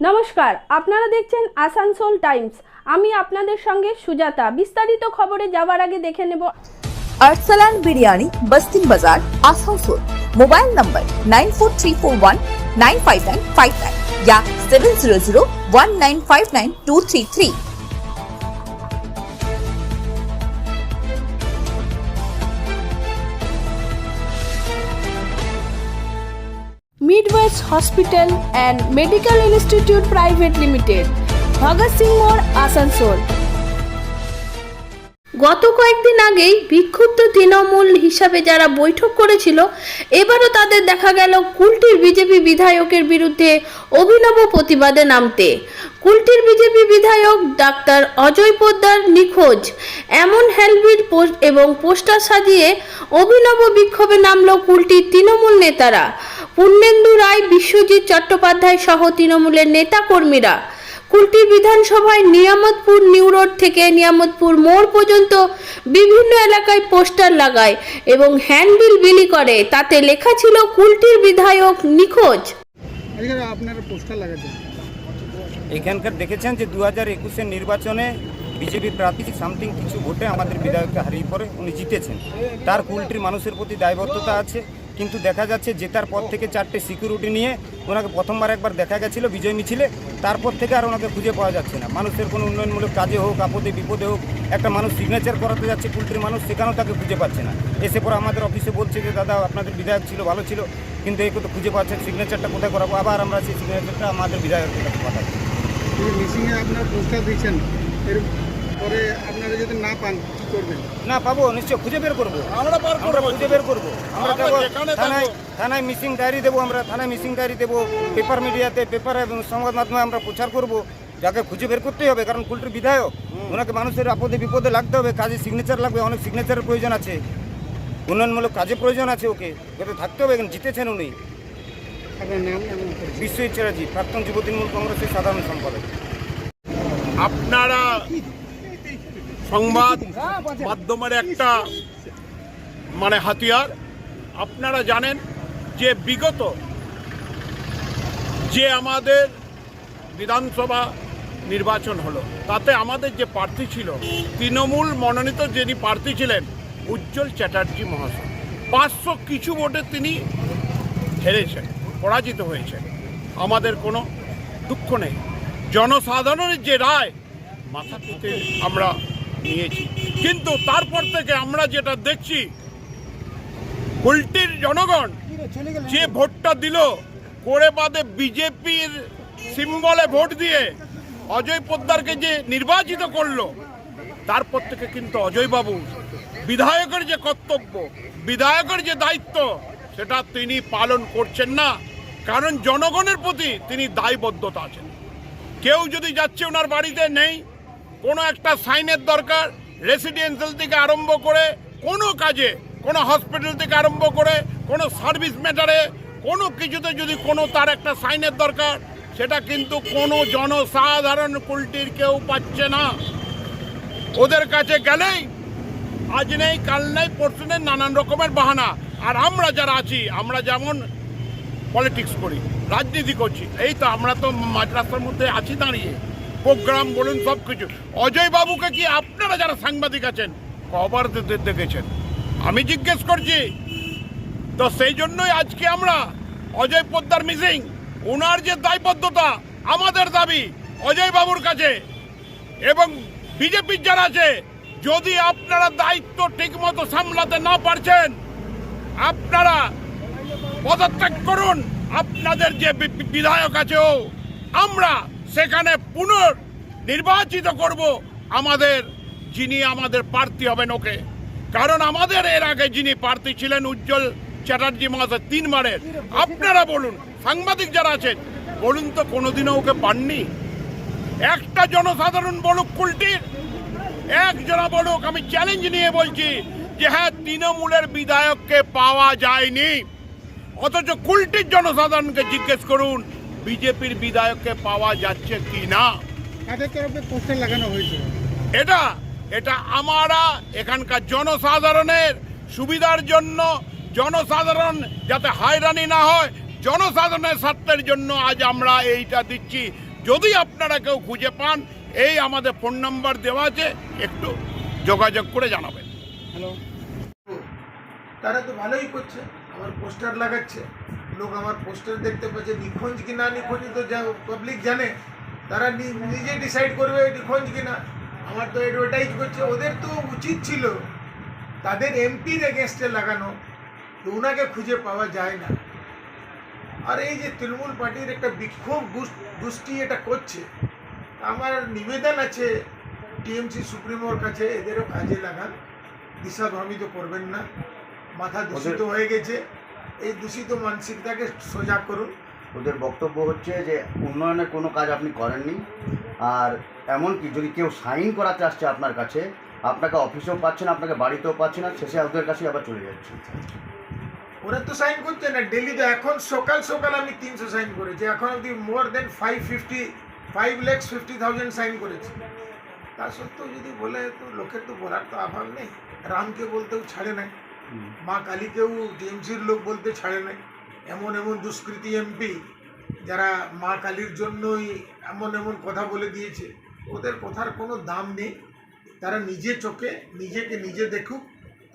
নমস্কার, আপনারা দেখছেন আসানসোল টাইমস। আমি আপনাদের সঙ্গে সুজাতা। বিস্তারিত খবরে যাওয়ার আগে দেখে নেব আরসালান বিরিয়ানি, বস্তিন বাজার, আসানসোল। মোবাইল নম্বর 9434195959 या 7001959233। Midwest hospital and medical institute private limited, Bhagat Singh মোড়, আসানসোল। গত কয়েকদিন আগেই বিক্ষুব্ধ তৃণমূল হিসাবে যারা বৈঠক করেছিল, এবারও তাদের দেখা গেল কুলটির বিজেপি বিধায়কের বিরুদ্ধে অভিনব প্রতিবাদে নামতে। কুলটির বিজেপি বিধায়ক ডাক্তার অজয় পোদ্দার নিখোঁজ, এমন হ্যান্ডবিল এবং পোস্টার সাজিয়ে অভিনব বিক্ষোভে নামল কুলটির তৃণমূল নেতারা। পূর্ণেন্দু রায়, বিশ্বজিৎ চট্টোপাধ্যায় সহ তৃণমূলের নেতা কর্মীরা কুলটি বিধানসভায় নিয়ামতপুর নিউ রোড থেকে নিয়ামতপুর মোড় পর্যন্ত বিভিন্ন এলাকায় পোস্টার লাগায় এবং হ্যান্ডবিল বিলি করে। তাতে লেখা ছিল কুলটির বিধায়ক নিখোঁজ। আপনারা পোস্টার লাগাচ্ছেন, এখানকার দেখেছেন যে 2021-এর নির্বাচনে বিজেপি প্রার্থী সামথিং কিছু ভোটে আমাদের বিধায়ককে হারিয়ে পড়ে উনি জিতেছেন। তার কুলটির মানুষের প্রতি দায়বদ্ধতা আছে, কিন্তু দেখা যাচ্ছে জেতার পর থেকে 4টে সিকিউরিটি নিয়ে ওনাকে প্রথমবার একবার দেখা গেছিলো বিজয় মিছিলে, তারপর থেকে আর ওনাকে খুঁজে পাওয়া যাচ্ছে না। মানুষের কোনো উন্নয়নমূলক কাজে হোক, আপদে বিপদে হোক, একটা মানুষ সিগনেচার করাতে যাচ্ছে কুলটির মানুষ, সেখানেও তাকে খুঁজে পাচ্ছে না। এসে পরে আমাদের অফিসে বলছে যে দাদা আপনাদের বিধায়ক ছিল, ভালো ছিল, কিন্তু এই তো খুঁজে পাচ্ছেন, সিগনেচারটা কোথায় করাবো? আবার আমরা সেই সিগনেচারটা আমাদের বিধায়কের কাছে পাঠাচ্ছি। মিসিংয়ে আপনার পোস্টার দিচ্ছেন, এরপরে আপনারা যদি না পান কী করবেন? না পাবো, নিশ্চয় খুঁজে বের করবো, আমরা খুঁজে বের করবো। আমরা থানায় মিসিং ডায়েরি দেবো, আমরা থানায় মিসিং ডায়েরি দেবো, পেপার মিডিয়াতে, পেপার এবং সংবাদ মাধ্যমে আমরা প্রচার করবো। যাকে খুঁজে বের করতেই হবে, কারণ কুলটির বিধায়ক, ওনাকে মানুষের আপদে বিপদে লাগতে হবে, কাজে সিগনেচার লাগবে, অনেক সিগনেচারের প্রয়োজন আছে, উন্নয়নমূলক কাজে প্রয়োজন আছে, ওকে থাকতে হবে। এখন জিতেছেন উনি। আপনার নাম? বিশ্বজিৎ চ্যাটার্জি, প্রাক্তন যুব তৃণমূল কংগ্রেসের সাধারণ সম্পাদক। আপনারা সংবাদ মাধ্যমের একটা হাতিয়ার। আপনারা জানেন যে বিগত যে আমাদের বিধানসভা নির্বাচন হলো, তাতে আমাদের যে প্রার্থী ছিল, তৃণমূল মনোনীত যিনি প্রার্থী ছিলেন উজ্জ্বল চ্যাটার্জি মহাশয়, 500 কিছু ভোটে তিনি হেরেছেন, পরাজিত হয়েছেন। আমাদের কোনো দুঃখ নেই, জনসাধারণের যে রায় মাথা পেতে আমরা নিয়েছি। কিন্তু তারপর থেকে আমরা যেটা দেখছি, কুলটির জনগণ যে ভোটটা দিল করে বাদে বিজেপির সিম্বলে ভোট দিয়ে অজয় পোদ্দারকে যে নির্বাচিত করলো, তারপর থেকে কিন্তু অজয়বাবু বিধায়কের যে কর্তব্য, বিধায়কের যে দায়িত্ব, সেটা তিনি পালন করছেন না। কারণ জনগণের প্রতি তিনি দায়বদ্ধতা আছেন। কেউ যদি যাচ্ছে ওনার বাড়িতে নেই, কোনো একটা সাইনের দরকার, রেসিডেন্সিয়াল থেকে আরম্ভ করে কোনো কাজে, কোনো হসপিটাল থেকে আরম্ভ করে কোনো সার্ভিস ম্যাটারে, কোনো কিছুতে যদি কোনো তার একটা সাইনের দরকার, সেটা কিন্তু কোনো জনসাধারণ কুলটির কেউ পাচ্ছে না। ওদের কাছে গেলেই আজ নেই, কাল নেই, পরশু নেই, নানান রকমের বাহানা। আর আমরা যারা আছি, আমরা যেমন পলিটিক্স করি, রাজনীতি করছি, এই তো আমরা তো মাঝ রাস্তার মধ্যে আছি দাঁড়িয়ে, প্রোগ্রাম বলুন সব কিছু। অজয় বাবুকে কি আপনারা যারা সাংবাদিক আছেন কবার দেখেছেন? আমি জিজ্ঞেস করছি। তো সেই জন্যই আজকে আমরা অজয় পোদ্দার মিসিং, ওনার যে দায়বদ্ধতা, আমাদের দাবি অজয় বাবুর কাছে এবং বিজেপির যারা আছে, যদি আপনারা দায়িত্ব ঠিকমতো সামলাতে না পারছেন, আপনারা পদত্যাগ করুন। আপনাদের যে বিধায়ক আছে, আমরা সেখানে পুনর্নির্বাচিত করব আমাদের যিনি আমাদের প্রার্থী হবেন ওকে। কারণ আমাদের এর আগে যিনি প্রার্থী ছিলেন উজ্জ্বল চ্যাটার্জি মহাশয়, 3 বারের, আপনারা বলুন, সাংবাদিক যারা আছেন বলুন তো কোনোদিনও ওকে পাননি? একটা জনসাধারণ বলুক, কুলটির একজনা বলুক। আমি চ্যালেঞ্জ নিয়ে বলছি যে হ্যাঁ, তৃণমূলের বিধায়ককে পাওয়া যায়নি, অথচ কুলটির জনসাধারণকে জিজ্ঞেস করুন বিজেপির বিধায়ককে পাওয়া যাচ্ছে কি না। কাদের তরফে পোস্টার লাগানো হয়েছে? এটা আমরা এখানকার জনসাধারণের সুবিধার জন্য, জনসাধারণ যাতে হয়রানি না হয়, জনসাধারণের স্বার্থের জন্য আজ আমরা এইটা দিচ্ছি। যদি আপনারা কেউ খুঁজে পান, এই আমাদের ফোন নাম্বার দেওয়া আছে, একটু যোগাযোগ করে জানাবেন। তারা তো ভালোই করছে, আমার পোস্টার লাগাচ্ছে, লোক আমার পোস্টার দেখতে পাচ্ছে। নিখোঁজ কি না নিখোঁজ তো পাবলিক জানে, তারা নিজে ডিসাইড করবে নিখোঁজ কি না। আমার তো অ্যাডভার্টাইজ করছে, ওদের তো উচিত ছিল তাদের এমপির এগেনস্টে লাগানো, তো ওনাকে খুঁজে পাওয়া যায় না। আর এই যে তৃণমূল পার্টির একটা বিক্ষোভ গোষ্ঠী এটা করছে, আমার নিবেদন আছে টিএমসি সুপ্রিমোর কাছে, এদেরও কাজে লাগান, দিশাভ্রমিত করবেন না। মাথা দূষিত হয়ে গেছে, এই দূষিত মানসিকতাকে সোজা করুন। ওদের বক্তব্য হচ্ছে যে উন্নয়নের কোনো কাজ আপনি করেননি, আর এমনকি যদি কেউ সাইন করাতে আসছে আপনার কাছে, আপনাকে অফিসেও পাচ্ছে না, আপনাকে বাড়িতেও পাচ্ছে না, শেষে ওদের কাছে আবার চলে যাচ্ছে। ওরা তো সাইন করছে না ডেলি, তো এখন সকাল সকাল আমি 300 সাইন করেছি, এখন অব্দি মোর দেন 5,50,000 সাইন করেছি। তা সত্ত্বেও যদি বলে, তো লোকের তো বলার তো অভাব নেই। রামকে বলতেও ছাড়ে নাই, মা কালীকেও টিএমসির লোক বলতে ছাড়ে নাই। এমন এমন দুষ্কৃতী এমপি যারা মা কালীর জন্যই এমন কথা বলে দিয়েছে, ওদের কথার কোনো দাম নেই। তারা নিজে চোখে নিজেকে নিজে দেখুক,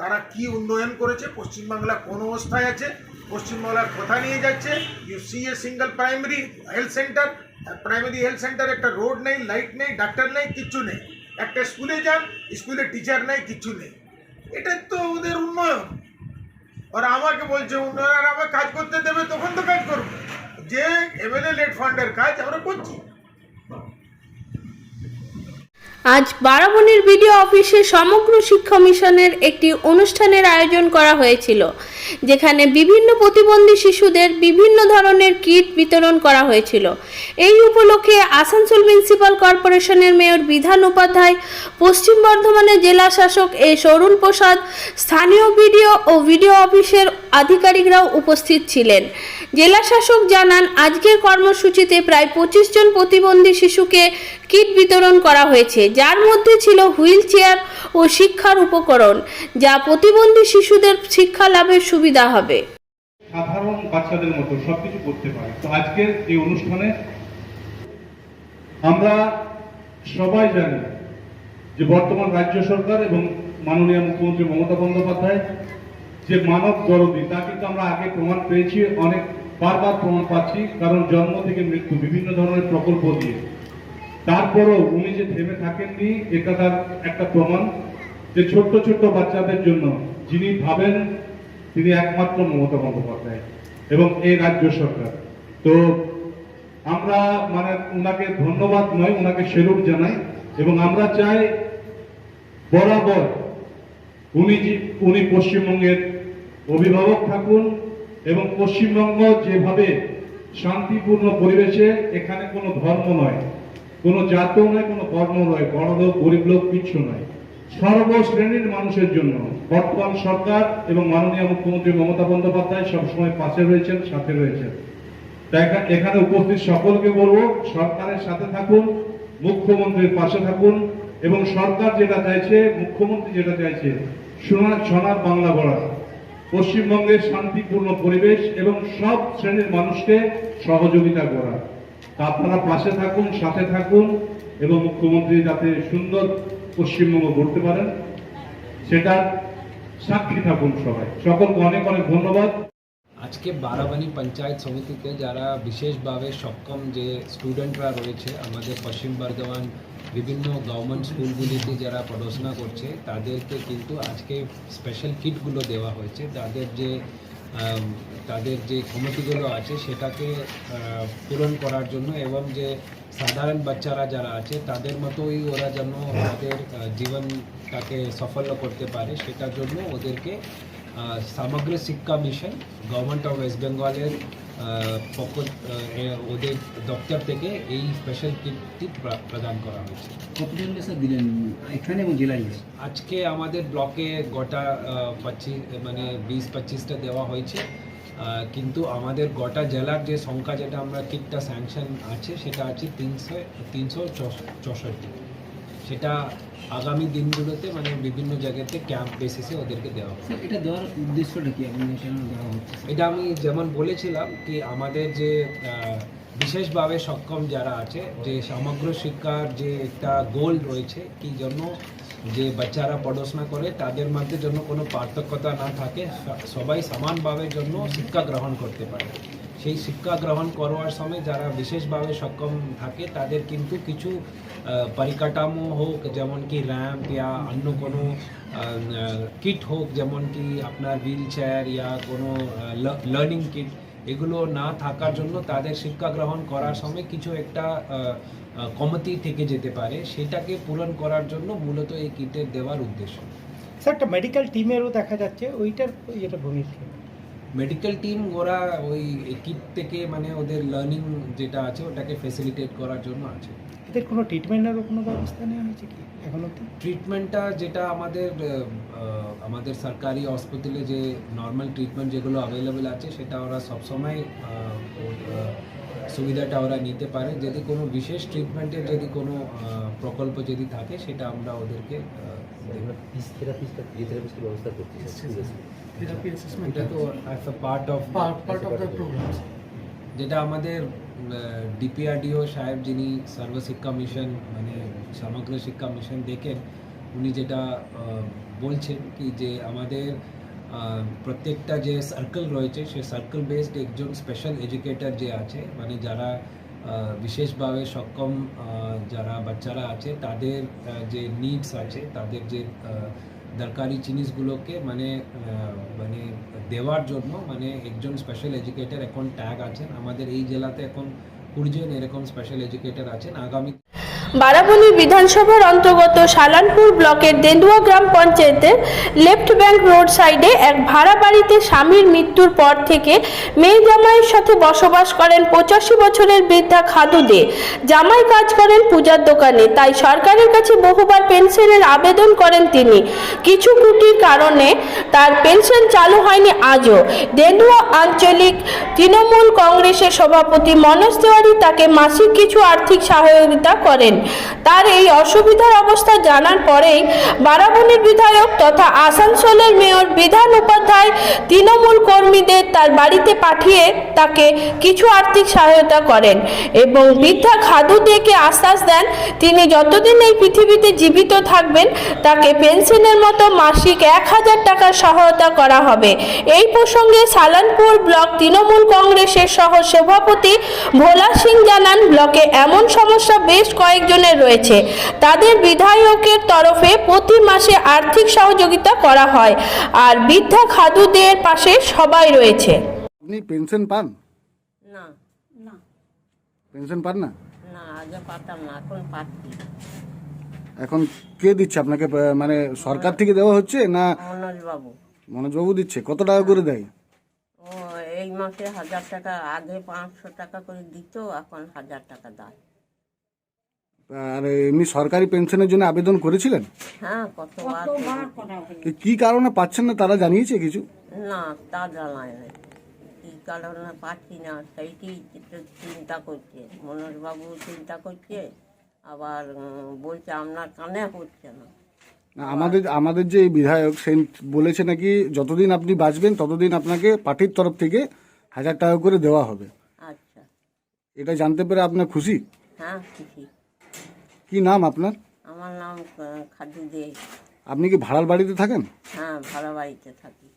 তারা কি উন্নয়ন করেছে, পশ্চিমবাংলা কোন অবস্থায় আছে, পশ্চিমবাংলার কথা নিয়ে যাচ্ছে। You see a single primary health centre, একটা রোড নেই, লাইট নেই, ডাক্তার নেই, কিচ্ছু নেই। একটা স্কুলে যান, স্কুলে টিচার নেই, কিচ্ছু নেই। এটা তো ওদের উন্নয়ন। আর আমাকে বলছে উন্নয়ন, আর আমার কাজ করতে দেবে তখন তো কাজ করবো। যে এমএলএ লেট ফান্ডের কাজ আমরা করছি। আজ বারাবণীর বিডিও অফিসে সমগ্র শিক্ষা মিশনের একটি অনুষ্ঠানের আয়োজন করা হয়েছিল, যেখানে বিভিন্ন প্রতিবন্ধী শিশুদের বিভিন্ন ধরনের কিট বিতরণ করা হয়েছিল। এই উপলক্ষে আসানসোল মিউনিসিপাল কর্পোরেশনের মেয়র বিধান উপাধ্যায়, পশ্চিম বর্ধমানের জেলা শাসক অরুণ প্রসাদ, স্থানীয় বিডিও ও ভিডিও অফিসের আধিকারিকরাও উপস্থিত ছিলেন। জেলা শাসক জানান, আজকের কর্মসূচিতে প্রায় 25 জন প্রতিবন্ধী শিশুকে কিট বিতরণ করা হয়েছে, যার মধ্যে ছিল হুইল চেয়ার ও শিক্ষার উপকরণ, যা প্রতিবন্ধী শিশুদের শিক্ষা লাভের সুবিধা হবে। সাধারণ বাচ্চাদের মতো সবকিছু করতে পারে। তো আজকের এই অনুষ্ঠানে আমরা সবাই জানি যে বর্তমান রাজ্য সরকার এবং মাননীয় মুখ্যমন্ত্রী মমতা বন্দ্যোপাধ্যায় যে মানব দরদী, তা কিন্তু আমরা আগে প্রমাণ পেয়েছি, অনেক বারবার প্রমাণ পাচ্ছি, কারণ জন্ম থেকে মৃত্যু বিভিন্ন ধরনের প্রকল্প দিয়ে। তারপরও উনি যে থেমে থাকেননি, এটা তার একটা প্রমাণ যে ছোট্ট ছোট্ট বাচ্চাদের জন্য যিনি ভাবেন তিনি একমাত্র মমতা বন্দ্যোপাধ্যায় এবং এই রাজ্য সরকার। তো আমরা উনাকে ধন্যবাদ নয়, উনাকে সেলুট জানাই, এবং আমরা চাই বরাবর উনি পশ্চিমবঙ্গের অভিভাবক থাকুন, এবং পশ্চিমবঙ্গ যেভাবে শান্তিপূর্ণ পরিবেশে, এখানে কোনো ধর্ম নয়, কোনো জাতও নয়, কোনো কর্ম নয়, বড় লোক গরিব লোক কিচ্ছু নয়, সর্বশ্রেণীর মানুষের জন্য বর্তমান সরকার এবং মাননীয় মুখ্যমন্ত্রী মমতা বন্দ্যোপাধ্যায় সবসময় পাশে রয়েছেন, সাথে রয়েছেন। তাই এখানে উপস্থিত সকলকে বলবো, সরকারের সাথে থাকুন, মুখ্যমন্ত্রীর পাশে থাকুন, এবং সরকার যেটা চাইছে, মুখ্যমন্ত্রী যেটা চাইছে, সোনার বাংলা গড়া, পশ্চিমবঙ্গের শান্তিপূর্ণ পরিবেশ এবং সব শ্রেণীর মানুষকে সহযোগিতা করা। আপনারা পাশে থাকুন, সাথে থাকুন, এবং মুখ্যমন্ত্রী যাতে সুন্দর পশ্চিমবঙ্গ গড়তে পারেন সেটা সাক্ষী থাকুন সবাই। সকলকে অনেক অনেক ধন্যবাদ। আজকে বারাবণী পঞ্চায়েত সমিতিতে যারা বিশেষভাবে সক্ষম যে স্টুডেন্টরা রয়েছে, আমাদের পশ্চিম বর্ধমান বিভিন্ন গভর্নমেন্ট স্কুলগুলিতে যারা পড়াশোনা করছে, তাদেরকে কিন্তু আজকে স্পেশাল কিটগুলো দেওয়া হয়েছে। তাদের যে ক্ষমতাগুলো আছে সেটাকে পূরণ করার জন্য, এবং যে সাধারণ বাচ্চারা যারা আছে তাদের মতোই ওরা যেন তাদের জীবনটাকে সাফল্য করতে পারে, সেটার জন্য ওদেরকে সমগ্র শিক্ষা মিশন গভর্নমেন্ট অফ ওয়েস্ট বেঙ্গলের ওদের দপ্তর থেকে এই স্পেশাল কিটটি প্রদান করা হয়েছে। কতজনকে স্যার দিলেন এখানে এবং জেলায়? আজকে আমাদের ব্লকে গোটা 20-25টা দেওয়া হয়েছে, কিন্তু আমাদের গোটা জেলার যে সংখ্যা যেটা আমরা কিটটা স্যাংশন আছে সেটা আছে 364। সেটা আগামী দিনগুলোতে বিভিন্ন জায়গাতে ক্যাম্প বেসিসে ওদেরকে দেওয়া হবে। এটা দেওয়ার উদ্দেশ্যটা কি, কেন দেওয়া হচ্ছে? এটা আমি যেমন বলেছিলাম কি আমাদের যে বিশেষভাবে সক্ষম যারা আছে, যে সমগ্র শিক্ষার যে একটা গোল রয়েছে কি জন্য যে বাচ্চারা পড়াশোনা করে তাদের মধ্যে জন্য কোনো পার্থক্যতা না থাকে, সবাই সমানভাবে জন্য শিক্ষা গ্রহণ করতে পারে। সেই শিক্ষা গ্রহণ করার সময় যারা বিশেষভাবে সক্ষম থাকে তাদের কিন্তু কিছু পরিকাঠামো হোক, যেমন কি র্যাম্প या অন্য কোনো কিট হোক, যেমন কি আপনার হুইল চেয়ার या কোনো লার্নিং কিট, এগুলো না থাকার জন্য তাদের শিক্ষা গ্রহণ করার সময় কিছু একটা কমতি থেকে যেতে পারে, সেটাকে পূরণ করার জন্য মূলত এই কিটের দেওয়ার উদ্দেশ্য। স্যার, একটা মেডিকেল টিমেরও দেখা যাচ্ছে, ওইটার যেটা ভূমিকা মেডিকেল টিম ওরা ওই কিট থেকে মানে ওদের লার্নিং যেটা আছে ওটাকে ফ্যাসিলিটেট করার জন্য আছে। এদের কোনো ট্রিটমেন্টেরও কোনো ব্যবস্থা নেওয়া হয়েছে কি এখনো? ট্রিটমেন্টটা যেটা আমাদের সরকারি হসপিটালে যে নর্মাল ট্রিটমেন্ট যেগুলো অ্যাভেলেবেল আছে সেটা ওরা সবসময় সুবিধাটা ওরা নিতে পারে। যদি কোনো বিশেষ ট্রিটমেন্টের যদি কোনো প্রকল্প যদি থাকে সেটা আমরা ওদেরকে এটা তো as a part of the programme, যেটা আমাদের ডিপিআরডিও সাহেব যিনি সর্বশিক্ষা মিশন মানে সমগ্র শিক্ষা মিশন দেখেন, উনি যেটা বলছেন কি যে আমাদের প্রত্যেকটা যে সার্কেল রয়েছে সে সার্কেল বেসড একজন স্পেশাল এডুকেটর যে আছে, মানে যারা বিশেষভাবে সক্ষম যারা বাচ্চারা আছে তাদের যে নিডস আছে, তাদের যে দরকারি জিনিসগুলোকে মানে দেওয়ার জন্য মানে একজন স্পেশাল এডুকেটর এখন ট্যাগ আছেন। আমাদের এই জেলাতে এখন 20 জন এরকম স্পেশাল এডুকেটর আছেন। আগামী বারাবণী বিধানসভার অন্তর্গত সালানপুর ব্লকের দেন্দুয়া গ্রাম পঞ্চায়েতের লেফট ব্যাংক রোড সাইডে এক ভাড়া বাড়িতে স্বামীর মৃত্যুর পর থেকে মেয়ে জামাইয়ের সাথে বসবাস করেন 85 বছরের বৃদ্ধা খাদু দে। জামাই কাজ করেন পূজার দোকানে, তাই সরকারের কাছে বহুবার পেনশনের আবেদন করেন তিনি। কিছু ত্রুটির কারণে তার পেনশন চালু হয়নি আজও। দেন্দুয়া আঞ্চলিক তৃণমূল কংগ্রেসের সভাপতি মনোজ তিওয়ারি তাকে মাসিক কিছু আর্থিক সহায়তা করেন। তার এই অসুবিধার অবস্থা জানার পরেই বারাবণীর বিধায়ক তথা আসানসোলের মেয়র বিধান উপাধ্যায় তৃণমূল কর্মীদের তার বাড়িতে পাঠিয়ে তাকে কিছু আর্থিক সহায়তা করেন এবং বৃদ্ধা খাদু দেকে আশ্বাস দেন তিনি যতদিন এই পৃথিবীতে জীবিত থাকবেন তাকে পেনশনের মতো মাসিক 1000 টাকার সহায়তা করা হবে। এই প্রসঙ্গে সালানপুর ব্লক তৃণমূল কংগ্রেসের সহ সভাপতি ভোলা সিং জানান, ব্লকে এমন সমস্যা বেশ কয়েকজনের রয়েছে, তাদের বিধায়কের তরফে প্রতি মাসে আর্থিক সহযোগিতা করা হয় আর বৃদ্ধা খাদুদের পাশে সবাই রয়েছে। আপনি পেনশন পান? না না পেনশন পান না? না, আগে পাতাম না, এখন পাচ্ছি। এখন কে দিচ্ছে আপনাকে? মানে সরকার থেকে দেওয়া হচ্ছে না মনোজবাবু। মনোজবাবু দিচ্ছে? কত টাকা করে দেয়? ও এই মাসে 1000 টাকা, আগে 500 টাকা করে দিত, এখন 1000 টাকা দেয়। আর এমনি সরকারি পেনশনের জন্য আবেদন করেছিলেন? হ্যাঁ, কতবার তো কি কারণে পাচ্ছেন না তারা জানিয়েছে কিছু? না, তা জানায় না, কি কারণে পাচ্ছি না সেইটি একটু চিন্তা করছে। মনোজবাবু চিন্তা করছে, আবার বলছে আপনার কানে হচ্ছে না। না, আমাদের যে বিধায়ক সে বলেছে নাকি যতদিন আপনি বাঁচবেন ততদিন আপনাকে পার্টির তরফ থেকে 1000 টাকা করে দেওয়া হবে। আচ্ছা, এটা জানতে পেরে আপনার খুশি? হ্যাঁ খুশি। কি নাম আপনার? আমার নাম খাদু দে। আপনি কি ভাড়ার বাড়িতে থাকেন? হ্যাঁ, ভাড়া বাড়িতে থাকি।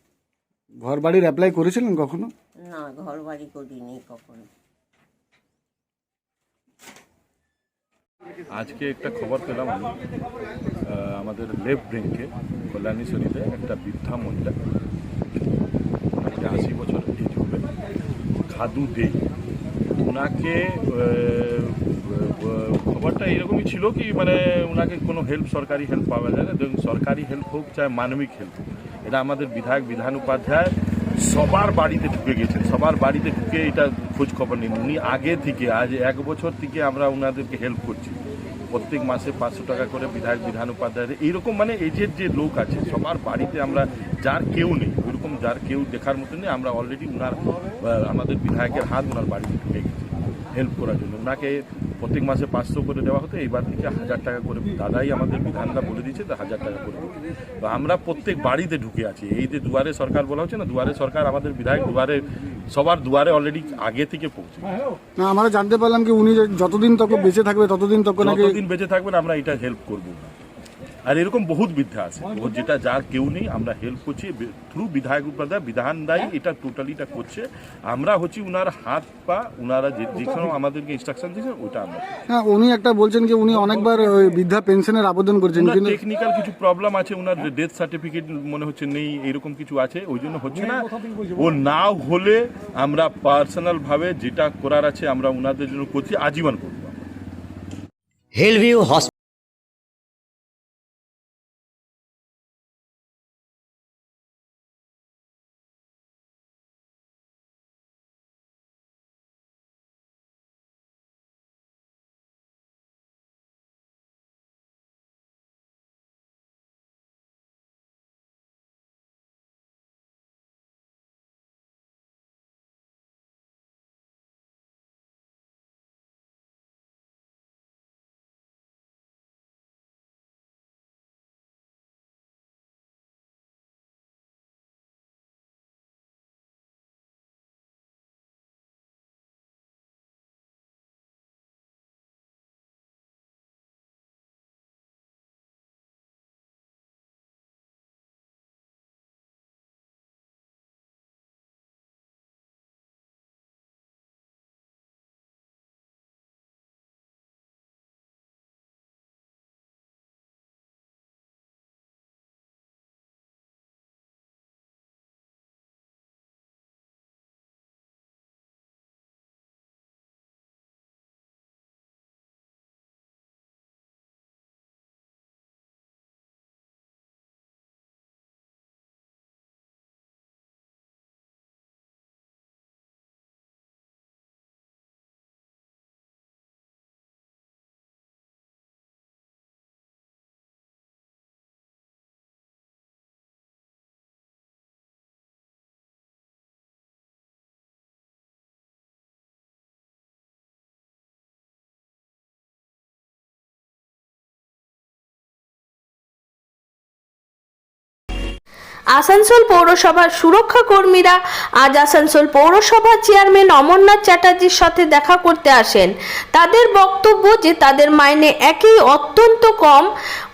ঘর বাড়ির অ্যাপ্লাই করেছিলেন কখনো? না, ঘর বাড়ি করিনি কখনো। আজকে একটা খবর পেলাম আমি, আমাদের লেফট ব্রেঙ্কে কল্যাণীশ্বরীতে একটা বৃদ্ধা মহিলা, 80 বছর এজ হবে, খাদু দে, ওনাকে খবরটা এরকমই ছিল কি মানে ওনাকে কোনো হেল্প, সরকারি হেল্প পাওয়া যায় না। দেখুন, সরকারি হেল্প হোক চাहे মানবিক হেল্প হোক, এটা আমাদের বিধায়ক বিধান উপাধ্যায় সবার বাড়িতে ঢুকে গেছেন, সবার বাড়িতে ঢুকে এটা খোঁজ খবর নিন। উনি আগে থেকে আজ 1 বছর থেকে আমরা ওনাদেরকে হেল্প করছি, প্রত্যেক মাসে 500 টাকা করে বিধায়ক বিধান উপাধ্যায় এইরকম মানে এজের যে লোক আছে সবার বাড়িতে আমরা, যার কেউ নেই ওইরকম, যার কেউ দেখার মতো নেই, আমরা অলরেডি ওনার আমাদের বিধায়কের হাত ওনার বাড়িতে ঢুকে গেছি হেল্প করার জন্য। ওনাকে প্রত্যেক মাসে 500 করে দেওয়া হতো, এইবার থেকে 1000 টাকা করে দাদাই আমাদের বিধানটা বলে দিয়েছে, তো 1000 টাকা করে দেবে। তো আমরা প্রত্যেক বাড়িতে ঢুকে আছি। এই যে দুয়ারে সরকার বলা হচ্ছে না, দুয়ারে সরকার আমাদের বিধায়ক দুয়ারে সবার দুয়ারে অলরেডি আগে থেকে পৌঁছে। না, আমরা জানতে পারলাম কি উনি যতদিন তক বেঁচে থাকবে ততদিন তক নাকি যতদিন বেঁচে থাকবেন আমরা এটা হেল্প করব। আর এরকম বহুত বৃদ্ধা আছে, যেটা যার কেউ নেই, আমরা হেল্প করছি থ্রু বিধায়ক উপাধ্যায়, বিধান দায়ী এটা টোটালিটা করছে। আমরা হচ্ছি উনার হাত পা, উনারা যেখানে আমাদেরকে ইনস্ট্রাকশন দিয়েছেন ওইটা আমরা। হ্যাঁ, উনি একটা বলছেন যে উনি অনেকবার বৃদ্ধা পেনশনের আবেদন করেছেন, কিন্তু টেকনিক্যাল কিছু প্রবলেম আছে, উনার ডেথ সার্টিফিকেট মনে হচ্ছে নেই, এরকম কিছু আছে, ওই জন্য হচ্ছে না। ও না হলে আমরা পার্সোনাল ভাবে যেটা করার আছে আমরা উনাদের জন্য করছি, আজীবন করবো। হিলভিউ আসানসোল পৌরসভার সুরক্ষা কর্মীরা আজ আসানসোল পৌরসভার চেয়ারম্যান অমরনাথ চ্যাটার্জির সাথে দেখা করতে আসেন। তাদের বক্তব্য যে তাদের মাইনে একই অত্যন্ত কম,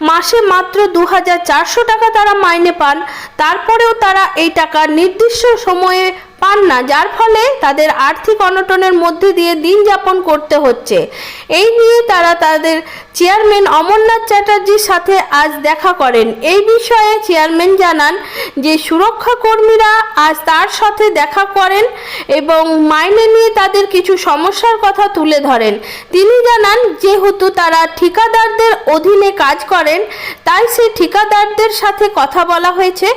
মাসে মাত্র 2400 টাকা তারা মাইনে পান, তারপরেও তারা এই টাকা নির্দিষ্ট সময়ে পান না, যার ফলে তাদের আর্থিক অনটনের মধ্যে দিয়ে দিন যাপন করতে হচ্ছে। এই নিয়ে তারা তাদের চেয়ারম্যান অমরনাথ চ্যাটার্জির সাথে আজ দেখা করেন। এই বিষয়ে চেয়ারম্যান জানান যে সুরক্ষা কর্মীরা আজ তার সাথে দেখা করেন এবং মাইনে নিয়ে তাদের কিছু সমস্যার কথা তুলে ধরেন। তিনি জানান যেহেতু তারা ঠিকাদারদের অধীনে কাজ করেন, তাই সেই ঠিকাদারদের সাথে কথা বলা হয়েছে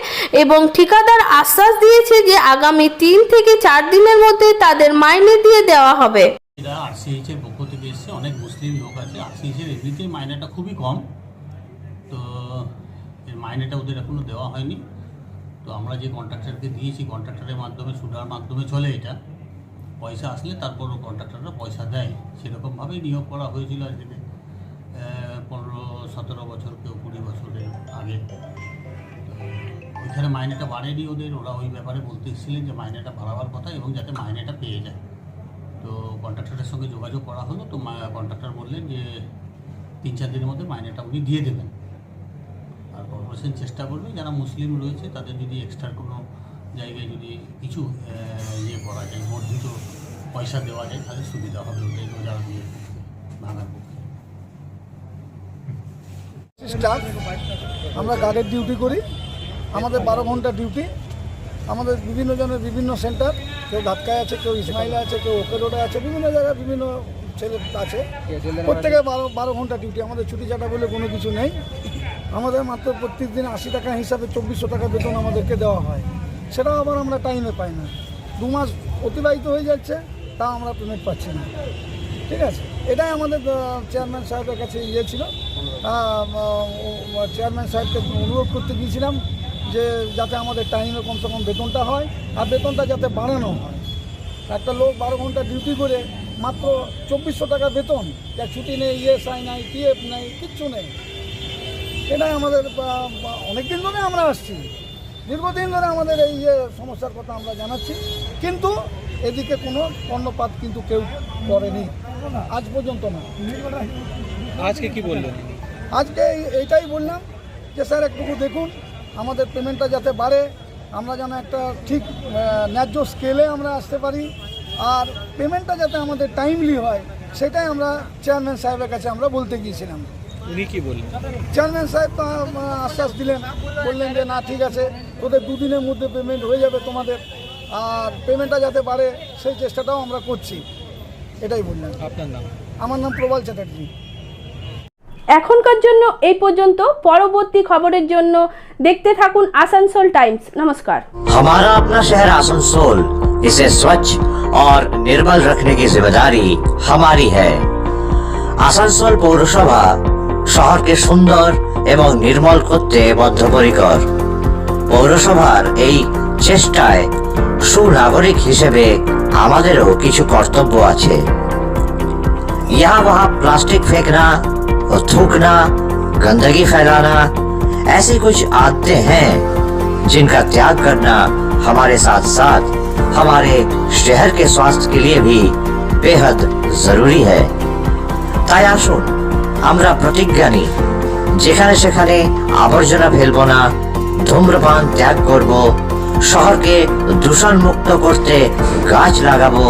এবং ঠিকাদার আশ্বাস দিয়েছে যে আগামী 3 থেকে 4 দিনের মধ্যে তাদের মাইনে দিয়ে দেওয়া হবে। এরা আরসিএইচ এর পক্ষ থেকে এসছে, অনেক মুসলিম লোক আছে। আরসিএইচ এর এমনিতেই মাইনেটা খুবই কম, তো এর মাইনেটা ওদের এখনও দেওয়া হয়নি। তো আমরা যে কন্ট্রাক্টরকে দিয়েছি, কন্ট্রাক্টরের মাধ্যমে সুদার মাধ্যমে চলে এটা, পয়সা আসলে তারপরও কন্ট্রাক্টররা পয়সা দেয়। সেরকমভাবেই নিয়োগ করা হয়েছিল আজ থেকে 15-17 বছর, কেউ 20 বছরের আগে। ওইখানে মাইনেটা বাড়েনি ওদের, ওরা ওই ব্যাপারে বলতে এসেছিলেন যে মাইনেটা বাড়াবার কথা এবং যাতে মাইনেটা পেয়ে যায়। তো কন্ট্রাক্টরের সঙ্গে যোগাযোগ করা হলো, তো কন্ট্রাক্টর বললেন যে 3-4 দিনের মধ্যে মাইনেটা উনি দিয়ে দেবেন। আর কর্পোরেশন চেষ্টা করবে যারা মুসলিম রয়েছে তাদের যদি এক্সট্রা কোনো জায়গায় যদি কিছু ইয়ে করা যায়, বর্ধিত পয়সা দেওয়া যায়, তাহলে সুবিধা হবে ওটাই রোজগার দিয়ে ভাঙার পক্ষে। স্টাফ আমরা গার্ডের ডিউটি করি, আমাদের 12 ঘন্টা ডিউটি। আমাদের বিভিন্ন জনের বিভিন্ন সেন্টার, কেউ ধাক্কায় আছে, কেউ ইসমাইলে আছে, কেউ ওকে রোডে আছে, বিভিন্ন জায়গায় বিভিন্ন ছেলে আছে। প্রত্যেকে 12 ঘন্টা ডিউটি। আমাদের ছুটি ছাটা বলে কোনো কিছু নেই। আমাদের মাত্র প্রত্যেক দিন 80 টাকা হিসাবে 2400 টাকা বেতন আমাদেরকে দেওয়া হয়। সেটাও আবার আমরা টাইমে পাই না। 2 মাস অতিবাহিত হয়ে যাচ্ছে, তাও আমরা পেমেন্ট পাচ্ছি না। ঠিক আছে, এটাই আমাদের চেয়ারম্যান সাহেবের কাছে ইয়ে ছিল। চেয়ারম্যান সাহেবকে অনুরোধ করতে গিয়েছিলাম যে যাতে আমাদের টাইমে কমসে কম বেতনটা হয়, আর বেতনটা যাতে বাড়ানো হয়। একটা লোক 12 ঘন্টা ডিউটি করে মাত্র 2400 টাকা বেতন, যা ছুটি নেই, ইএসআই নাই, পিএফ নাই, কিচ্ছু নেই। এটাই আমাদের অনেক দিন ধরে আমরা আসছি, দীর্ঘদিন ধরে আমাদের এই সমস্যার কথা আমরা জানাচ্ছি, কিন্তু এদিকে কোনো কর্ণপাত কিন্তু কেউ করেনি আজ পর্যন্ত না। আজকে কি বললেন? আজকে এইটাই বললাম যে স্যার একটুকু দেখুন, আমাদের পেমেন্টটা যাতে বাড়ে, আমরা যেন একটা ঠিক ন্যায্য স্কেলে আমরা আসতে পারি, আর পেমেন্টটা যাতে আমাদের টাইমলি হয়, সেটাই আমরা চেয়ারম্যান সাহেবের কাছে আমরা বলতে গিয়েছিলাম। উনি কি বললেন? চেয়ারম্যান সাহেব তো আশ্বাস দিলেন, বললেন যে না ঠিক আছে, তোদের 2 দিনের মধ্যে পেমেন্ট হয়ে যাবে তোমাদের, আর পেমেন্টটা যাতে বাড়ে সেই চেষ্টাটাও আমরা করছি, এটাই বললেন। আপনার নাম? আমার নাম প্রবাল চ্যাটার্জি। এখনকার জন্য এই পর্যন্ত। পরবর্তী খবরের জন্য দেখতে থাকুন আসানসোল টাইমস। নমস্কার। हमारा अपना शहर आसनसोल, इसे स्वच्छ और निर्मल रखने की जिम्मेदारी हमारी है। आसनसोल पौरसभा শহরকে সুন্দর এবং নির্মল করতে বদ্ধপরিকর। পৌরসভার এই চেষ্টায় সুনাগরিক হিসেবে আমাদেরও কিছু কর্তব্য আছে। यहाँ वहाँ प्लास्टिक फेंकना, थूकना, गंदगी फैलाना, ऐसी कुछ आदतें हैं जिनका त्याग करना हमारे साथ साथ हमारे शहर के स्वास्थ्य के लिए भी बेहद जरूरी है। তাই আসুন আমরা প্রতিজ্ঞা নিই, যেখানে সেখানে আবর্জনা ফেলবো না, ধূম্রপান ত্যাগ করব, শহরকে দূষণ মুক্ত করতে গাছ লাগাবো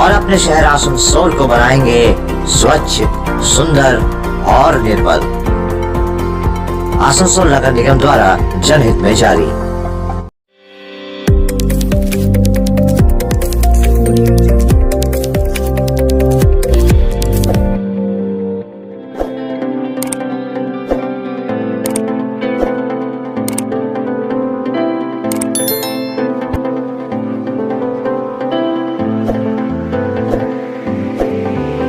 और अपने शहर आसनसोल को बनाएंगे स्वच्छ, सुंदर और निर्मल। आसनसोल नगर निगम द्वारा जनहित में जारी।